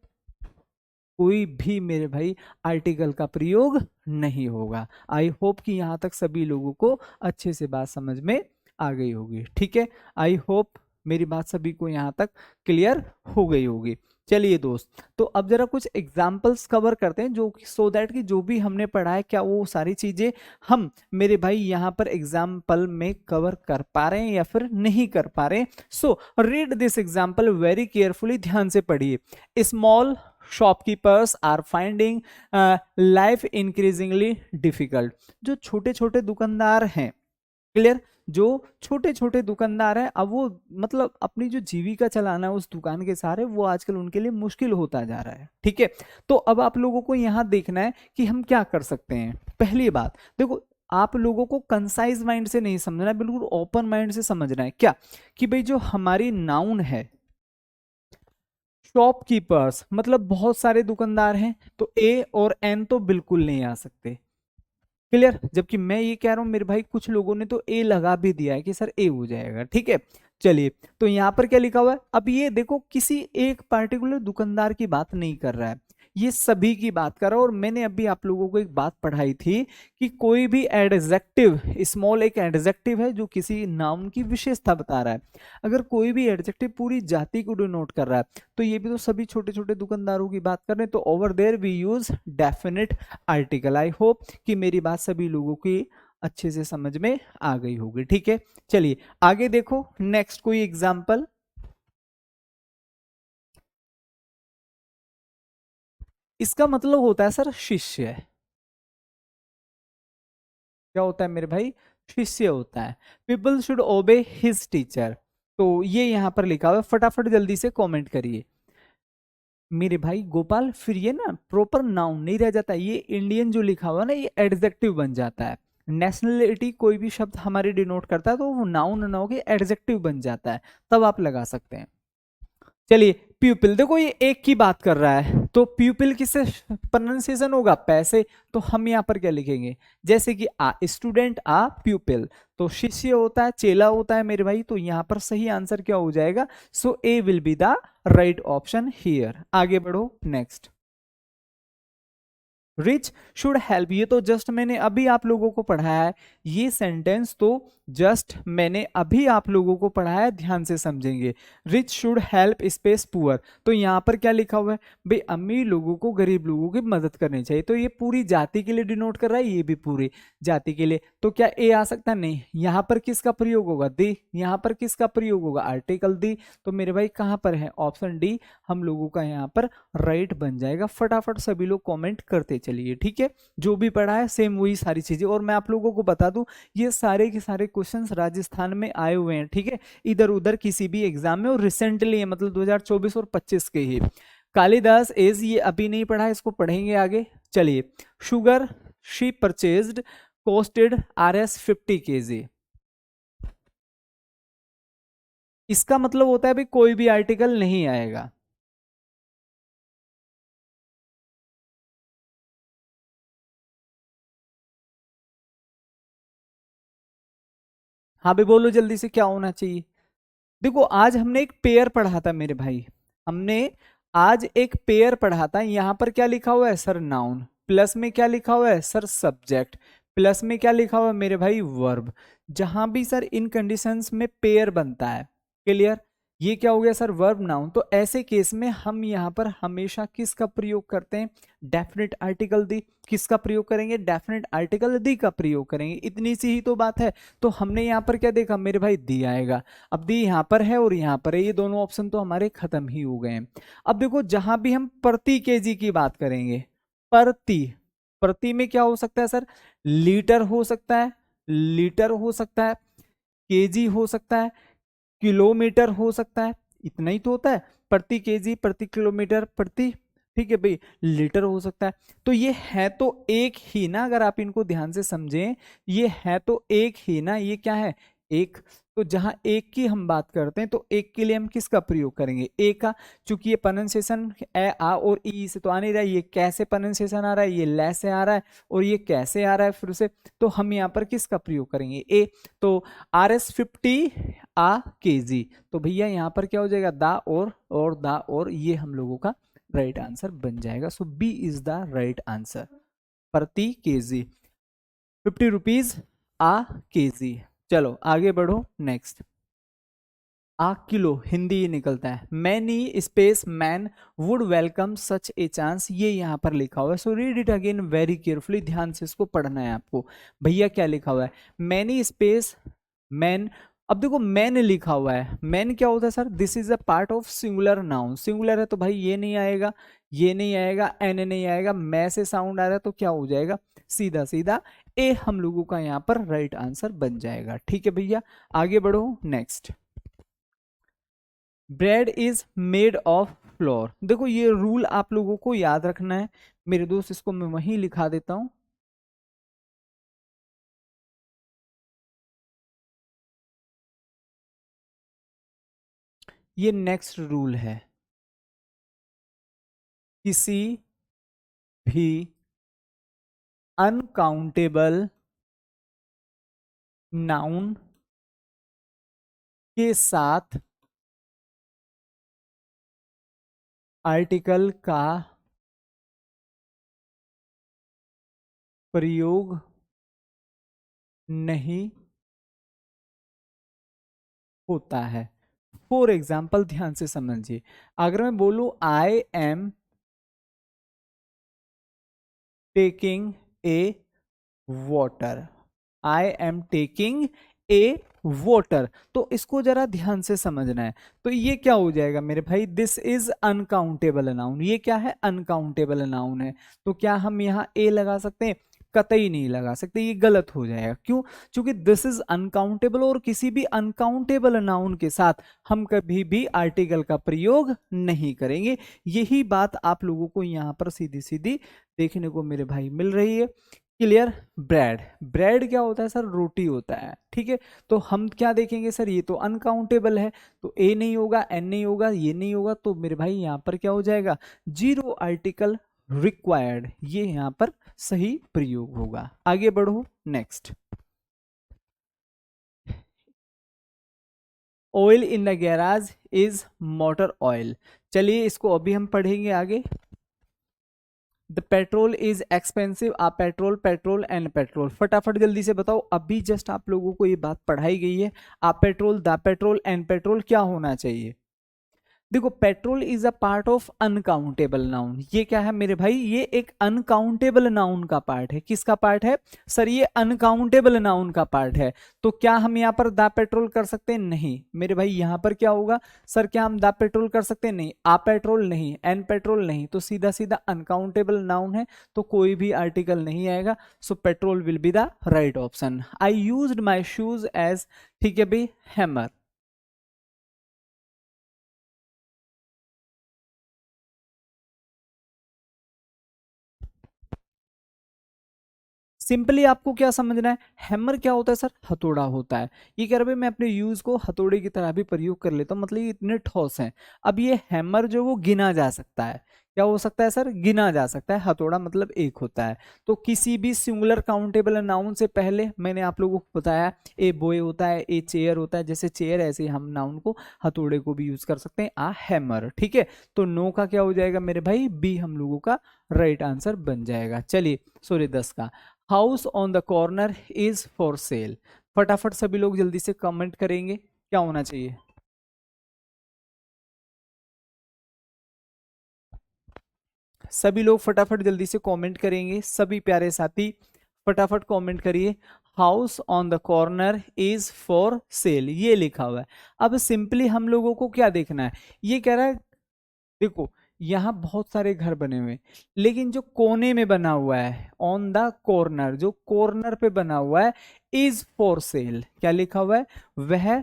कोई भी मेरे भाई आर्टिकल का प्रयोग नहीं होगा। आई होप कि यहां तक सभी लोगों को अच्छे से बात समझ में आ गई होगी। ठीक है, आई होप मेरी बात सभी को यहां तक क्लियर हो गई होगी। चलिए दोस्त, तो अब जरा कुछ एग्जाम्पल्स कवर करते हैं जो सो दैट कि जो भी हमने पढ़ा है क्या वो सारी चीजें हम मेरे भाई यहाँ पर एग्जाम्पल में कवर कर पा रहे हैं या फिर नहीं कर पा रहे हैं। So read this example very carefully, ध्यान से पढ़िए। Small shopkeepers are finding life increasingly difficult. जो छोटे छोटे दुकानदार हैं, क्लियर, जो छोटे छोटे दुकानदार हैं, अब वो मतलब अपनी जो जीविका चलाना है उस दुकान के सहारे, वो आजकल उनके लिए मुश्किल होता जा रहा है। ठीक है, तो अब आप लोगों को यहां देखना है कि हम क्या कर सकते हैं। पहली बात देखो, आप लोगों को कंसाइज माइंड से नहीं समझना है, बिल्कुल ओपन माइंड से समझना है। क्या कि भाई जो हमारी नाउन है, शॉपकीपर्स मतलब बहुत सारे दुकानदार हैं, तो ए और एन तो बिल्कुल नहीं आ सकते। क्लियर? जबकि मैं ये कह रहा हूं मेरे भाई कुछ लोगों ने तो ए लगा भी दिया है कि सर ए हो जाएगा। ठीक है, चलिए, तो यहां पर क्या लिखा हुआ है, अब ये देखो किसी एक पार्टिकुलर दुकानदार की बात नहीं कर रहा है, ये सभी की बात कर रहा है। और मैंने अभी आप लोगों को एक बात पढ़ाई थी कि कोई भी एडजेक्टिव, स्मॉल एक एडजेक्टिव है जो किसी नाउन की विशेषता बता रहा है। अगर कोई भी एडजेक्टिव पूरी जाति को डिनोट कर रहा है, तो ये भी तो सभी छोटे छोटे दुकानदारों की बात कर रहे हैं, तो over there we use definite article. I hope कि मेरी बात सभी लोगों की अच्छे से समझ में आ गई होगी। ठीक है, चलिए आगे देखो, नेक्स्ट कोई एग्जाम्पल। इसका मतलब होता है सर शिष्य। क्या होता है मेरे भाई? शिष्य होता है। पीपल शुड ओबे हिज टीचर। तो ये यहां पर लिखा हुआ है, फटाफट जल्दी से कमेंट करिए मेरे भाई गोपाल। फिर ये ना प्रॉपर नाउन नहीं रह जाता, ये इंडियन जो लिखा हुआ है ना ये एडजेक्टिव बन जाता है। नेशनलिटी कोई भी शब्द हमारे डिनोट करता है तो वो नाउन ना होके एडजेक्टिव बन जाता है, तब आप लगा सकते हैं। चलिए, प्यूपिल देखो ये एक की बात कर रहा है, तो प्यूपिल किससे प्रोनाउंसिएशन होगा? पैसे। तो हम यहाँ पर क्या लिखेंगे, जैसे कि आ स्टूडेंट, आ प्यूपिल, तो शिष्य होता है, चेला होता है मेरे भाई। तो यहाँ पर सही आंसर क्या हो जाएगा? So A will be the right option here. आगे बढ़ो, नेक्स्ट। रिच शुड हेल्प, ये तो जस्ट मैंने अभी आप लोगों को पढ़ाया है। ये सेंटेंस तो जस्ट मैंने अभी आप लोगों को पढ़ाया है, ध्यान से समझेंगे। Rich should help space poor, तो यहाँ पर क्या लिखा हुआ है भाई? अमीर लोगों को गरीब लोगों की मदद करनी चाहिए। तो ये पूरी जाति के लिए डिनोट कर रहा है, ये भी पूरी जाति के लिए। तो क्या ए आ सकता? नहीं। यहाँ पर किसका प्रयोग होगा? दी। यहाँ पर किसका प्रयोग होगा? आर्टिकल दी। तो मेरे भाई कहाँ पर है? ऑप्शन डी हम लोगों का यहाँ पर राइट बन जाएगा। फटाफट सभी लोग कमेंट करते चलिए। ठीक है, जो भी पढ़ा है सेम वही सारी चीजें। और मैं आप लोगों को बता दूं, ये सारे के सारे क्वेश्चंस राजस्थान में आए हुए हैं। ठीक है, इधर उधर किसी भी एग्जाम में, और रिसेंटली है, मतलब 2024 और 25 के ही। कालिदास एज ये अभी नहीं पढ़ा, इसको पढ़ेंगे आगे। चलिए, sugar she purchased costed RS 50 kg। इसका मतलब होता है भाई कोई भी आर्टिकल नहीं आएगा। हाँ भाई बोलो जल्दी से, क्या होना चाहिए? देखो आज हमने एक पेयर पढ़ा था मेरे भाई, हमने आज एक पेयर पढ़ा था। यहां पर क्या लिखा हुआ है सर? नाउन। प्लस में क्या लिखा हुआ है सर? सब्जेक्ट। प्लस में क्या लिखा हुआ है मेरे भाई? वर्ब। जहां भी सर इन कंडीशंस में पेयर बनता है, क्लियर? ये क्या हो गया सर? Verb noun. तो ऐसे केस में हम यहाँ पर हमेशा किसका प्रयोग करते हैं? डेफिनेट आर्टिकल दी। किसका प्रयोग करेंगे? डेफिनेट आर्टिकल दी का प्रयोग करेंगे। इतनी सी ही तो बात है। तो हमने यहाँ पर क्या देखा मेरे भाई? दी आएगा। अब दी यहाँ पर है और यहाँ पर है, ये दोनों ऑप्शन तो हमारे खत्म ही हो गए हैं। अब देखो जहां भी हम प्रति केजी की बात करेंगे, प्रति, प्रति में क्या हो सकता है सर? लीटर हो सकता है, लीटर हो सकता है, केजी हो सकता है, किलोमीटर हो सकता है। इतना ही तो होता है, प्रति केजी, प्रति किलोमीटर, प्रति, ठीक है भाई, लीटर हो सकता है। तो ये है तो एक ही ना, अगर आप इनको ध्यान से समझें, ये है तो एक ही ना, ये क्या है? एक। तो जहां एक की हम बात करते हैं, तो एक के लिए हम किसका प्रयोग करेंगे? ए का। चूंकि ये प्रोनाउंसिएशन ए आ और ई से तो आ नहीं रहा है, ये कैसे प्रोनाउंसिएशन आ रहा है? ये ले से आ रहा है, और ये कैसे आ रहा है फिर से? तो हम यहाँ पर किसका प्रयोग करेंगे? ए। तो RS 50 kg। तो भैया यहाँ पर क्या हो जाएगा? दा और दा और, ये हम लोगों का राइट आंसर बन जाएगा। So B is the right answer. प्रति केजी, 50 रुपीज आ केजी। चलो आगे बढ़ो, नेक्स्ट। आ किलो हिंदी ये निकलता है। Many space man would welcome such a chance, ये यहाँ पर लिखा हुआ है। So read it again very carefully, ध्यान से इसको पढ़ना है आपको। भैया क्या लिखा हुआ है? Many space man. अब देखो मैन लिखा हुआ है, मैन क्या होता है sir? This is a part of singular noun. Singular है तो भाई ये नहीं आएगा, ये नहीं आएगा, एन नहीं आएगा। मै से साउंड आ रहा है तो क्या हो जाएगा? सीधा सीधा ए हम लोगों का यहाँ पर राइट आंसर बन जाएगा। ठीक है भैया, आगे बढ़ो, next. Bread is made of floor. देखो ये रूल आप लोगों को याद रखना है मेरे दोस्त, इसको मैं वहीं लिखा देता हूं। ये नेक्स्ट रूल है, किसी भी अनकाउंटेबल नाउन के साथ आर्टिकल का प्रयोग नहीं होता है। फॉर एग्जाम्पल ध्यान से समझिए, अगर मैं बोलूं I am taking a water, I am taking a water, तो इसको जरा ध्यान से समझना है। तो ये क्या हो जाएगा मेरे भाई, दिस इज अनकाउंटेबल नाउन, ये क्या है, अनकाउंटेबल नाउन है। तो क्या हम यहाँ ए लगा सकते हैं, कतई नहीं लगा सकते, ये गलत हो जाएगा। क्यों, क्योंकि दिस इज अनकाउंटेबल, और किसी भी अनकाउंटेबल नाउन के साथ हम कभी भी आर्टिकल का प्रयोग नहीं करेंगे। यही बात आप लोगों को यहाँ पर सीधी सीधी देखने को मेरे भाई मिल रही है। क्लियर। ब्रेड, ब्रेड क्या होता है सर, रोटी होता है, ठीक है। तो हम क्या देखेंगे सर, ये तो अनकाउंटेबल है, तो ए नहीं होगा, एन नहीं होगा, ये नहीं होगा, तो मेरे भाई यहाँ पर क्या हो जाएगा, जीरो आर्टिकल रिक्वायर्ड, ये यहाँ पर सही प्रयोग होगा। आगे बढ़ो, next. Oil in the garage is motor oil, चलिए इसको अभी हम पढ़ेंगे आगे। द पेट्रोल इज एक्सपेंसिव, आप पेट्रोल, पेट्रोल एंड पेट्रोल, फटाफट जल्दी से बताओ, अभी जस्ट आप लोगों को ये बात पढ़ाई गई है। आप petrol, the petrol and petrol क्या होना चाहिए। देखो, petrol is a part of uncountable noun, ये क्या है मेरे भाई, ये एक अनकाउंटेबल नाउन का पार्ट है। किसका पार्ट है सर, ये अनकाउंटेबल नाउन का पार्ट है। तो क्या हम यहाँ पर द पेट्रोल कर सकते हैं, नहीं मेरे भाई। यहाँ पर क्या होगा सर, क्या हम द पेट्रोल कर सकते हैं, नहीं। आ पेट्रोल नहीं, एन पेट्रोल नहीं, तो सीधा सीधा अनकाउंटेबल नाउन है, तो कोई भी आर्टिकल नहीं आएगा। So petrol will be the right option. I used my shoes as, ठीक है भाई, हैमर। सिंपली आपको क्या समझना है, हैमर क्या होता है सर, हथौड़ा होता है। ये कह रहे भाई मैं अपने यूज को हथौड़े की तरह भी प्रयोग कर लेता हूँ, मतलब ये इतने ठोस हैं। अब ये हैमर जो वो गिना जा सकता है, क्या हो सकता है सर, गिना जा सकता है। हथौड़ा मतलब एक होता है। तो किसी भी सिंगुलर काउंटेबल नाउन से पहले मैंने आप लोगों को बताया, ए बॉय होता है, ए चेयर होता है, जैसे चेयर ऐसे हम नाउन को हथौड़े को भी यूज कर सकते हैं, आ हैमर, ठीक है। तो नो का क्या हो जाएगा मेरे भाई, बी हम लोगों का राइट आंसर बन जाएगा। चलिए सॉरी 10 का, house on the corner is for sale, फटाफट सभी लोग जल्दी से कमेंट करेंगे, क्या होना चाहिए। सभी लोग फटाफट जल्दी से कमेंट करेंगे, सभी प्यारे साथी फटाफट कमेंट करिए। House on the corner is for sale, ये लिखा हुआ है। अब सिंपली हम लोगों को क्या देखना है, ये कह रहा है देखो यहाँ बहुत सारे घर बने हुए हैं, लेकिन जो कोने में बना हुआ है, ऑन द कॉर्नर, जो कॉर्नर पे बना हुआ है, इज फॉर सेल, क्या लिखा हुआ है, वह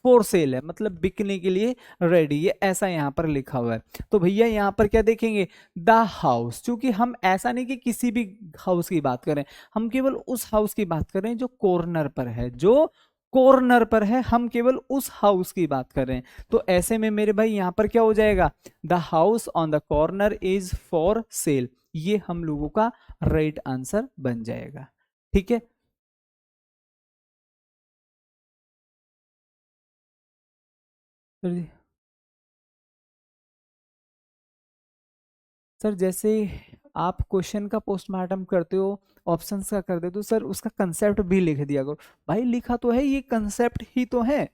फॉर सेल है, मतलब बिकने के लिए रेडी, ये ऐसा यहाँ पर लिखा हुआ है। तो भैया यहाँ पर क्या देखेंगे, द हाउस, क्योंकि हम ऐसा नहीं कि किसी भी हाउस की बात करें, हम केवल उस हाउस की बात कर रहे हैं जो कॉर्नर पर है, जो कॉर्नर पर है, हम केवल उस हाउस की बात कर रहे हैं। तो ऐसे में मेरे भाई यहाँ पर क्या हो जाएगा, the house on the corner is for sale, ये हम लोगों का राइट आंसर बन जाएगा, ठीक है। सर जैसे आप क्वेश्चन का पोस्टमार्टम करते हो, ऑप्शंस का करते हो, तो सर उसका कंसेप्ट भी लिख दिया करो। भाई लिखा तो है, ये कंसेप्ट ही तो है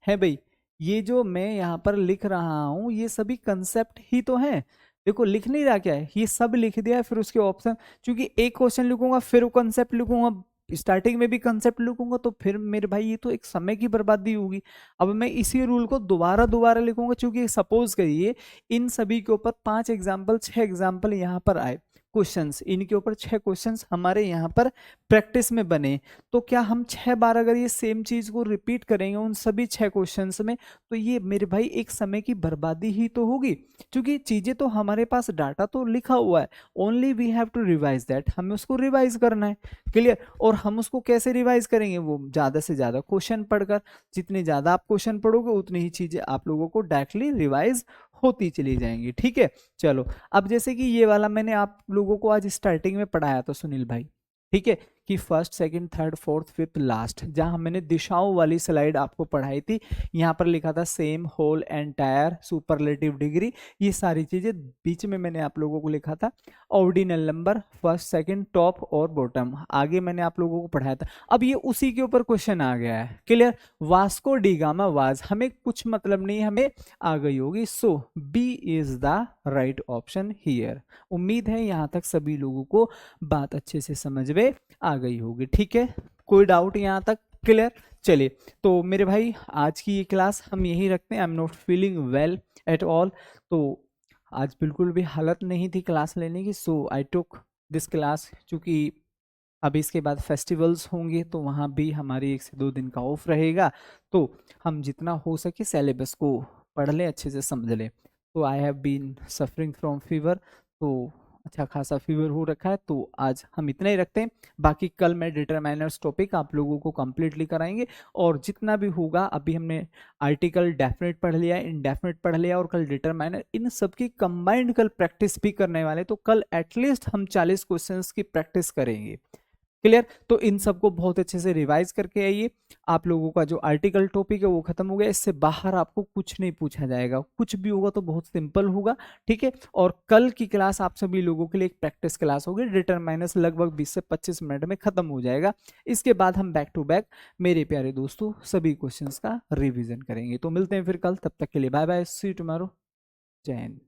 भाई। ये जो मैं यहाँ पर लिख रहा हूँ, ये सभी कंसेप्ट ही तो है। देखो लिख नहीं रहा क्या है, ये सब लिख दिया है, फिर उसके ऑप्शन, क्योंकि एक क्वेश्चन लिखूंगा फिर वो कंसेप्ट लिखूंगा, स्टार्टिंग में भी कंसेप्ट लिखूंगा, तो फिर मेरे भाई ये तो एक समय की बर्बादी होगी। अब मैं इसी रूल को दोबारा दोबारा लिखूंगा, क्योंकि सपोज करिए इन सभी के ऊपर 5 एग्जाम्पल 6 एग्जाम्पल यहाँ पर आए, क्वेश्चंस, इनके ऊपर 6 क्वेश्चंस हमारे यहाँ पर प्रैक्टिस में बने। तो क्या हम 6 बार अगर ये सेम चीज को रिपीट करेंगे उन सभी 6 क्वेश्चंस में, तो ये मेरे भाई एक समय की बर्बादी ही तो होगी, क्योंकि चीजें तो हमारे पास डाटा तो लिखा हुआ है, only we have to revise that, हमें उसको रिवाइज करना है। क्लियर? और हम उसको कैसे रिवाइज करेंगे? वो ज्यादा से ज्यादा क्वेश्चन पढ़कर, जितने ज्यादा आप क्वेश्चन पढ़ोगे उतनी ही चीजें आप लोगों को डायरेक्टली रिवाइज होती चली जाएंगी। ठीक है, चलो अब जैसे कि ये वाला मैंने आप लोगों को आज स्टार्टिंग में पढ़ाया था सुनील भाई, ठीक है, कि first second third fourth fifth last, जहां मैंने दिशाओं वाली स्लाइड आपको पढ़ाई थी, यहाँ पर लिखा था same, whole, entire, superlative degree, ये सारी चीजें बीच में मैंने आप लोगों को लिखा था ordinal number, first second top और बॉटम, आगे मैंने आप लोगों को पढ़ाया था। अब ये उसी के ऊपर क्वेश्चन आ गया है। Clear? Vasco da Gama was, हमें कुछ मतलब नहीं, हमें आ गई होगी। So B is the right option here. उम्मीद है यहां तक सभी लोगों को बात अच्छे से समझ में आ गई होगी। ठीक है, कोई डाउट यहां तक? क्लियर? चलिए, तो मेरे भाई आज की ये क्लास हम यही रखते हैं। I am not feeling well at all, तो आज बिल्कुल भी हालत नहीं थी क्लास लेने की, सो आई टुक दिस क्लास, क्योंकि अभी इसके बाद फेस्टिवल्स होंगे तो वहाँ भी हमारी 1 से 2 दिन का ऑफ रहेगा, तो हम जितना हो सके सिलेबस को पढ़ लें, अच्छे से समझ लें। तो I have been suffering from fever, तो अच्छा खासा फीवर हो रखा है, तो आज हम इतना ही रखते हैं। बाकी कल मैं डिटरमाइनर्स टॉपिक आप लोगों को कंप्लीटली कराएंगे, और जितना भी होगा, अभी हमने आर्टिकल डेफिनेट पढ़ लिया, इनडेफिनेट पढ़ लिया, और कल डिटरमाइनर, इन सब की कंबाइंड कल प्रैक्टिस भी करने वाले, तो कल एटलीस्ट हम 40 क्वेश्चंस की प्रैक्टिस करेंगे। क्लियर? तो इन सबको बहुत अच्छे से रिवाइज करके आइए। आप लोगों का जो आर्टिकल टॉपिक है वो खत्म हो गया, इससे बाहर आपको कुछ नहीं पूछा जाएगा, कुछ भी होगा तो बहुत सिंपल होगा। ठीक है, और कल की क्लास आप सभी लोगों के लिए एक प्रैक्टिस क्लास होगी, डिटरमाइनर्स लगभग 20 से 25 मिनट में खत्म हो जाएगा। इसके बाद हम बैक टू बैक मेरे प्यारे दोस्तों सभी क्वेश्चंस का रिविजन करेंगे। तो मिलते हैं फिर कल, तब तक के लिए bye bye, see you tomorrow, जय हिंद।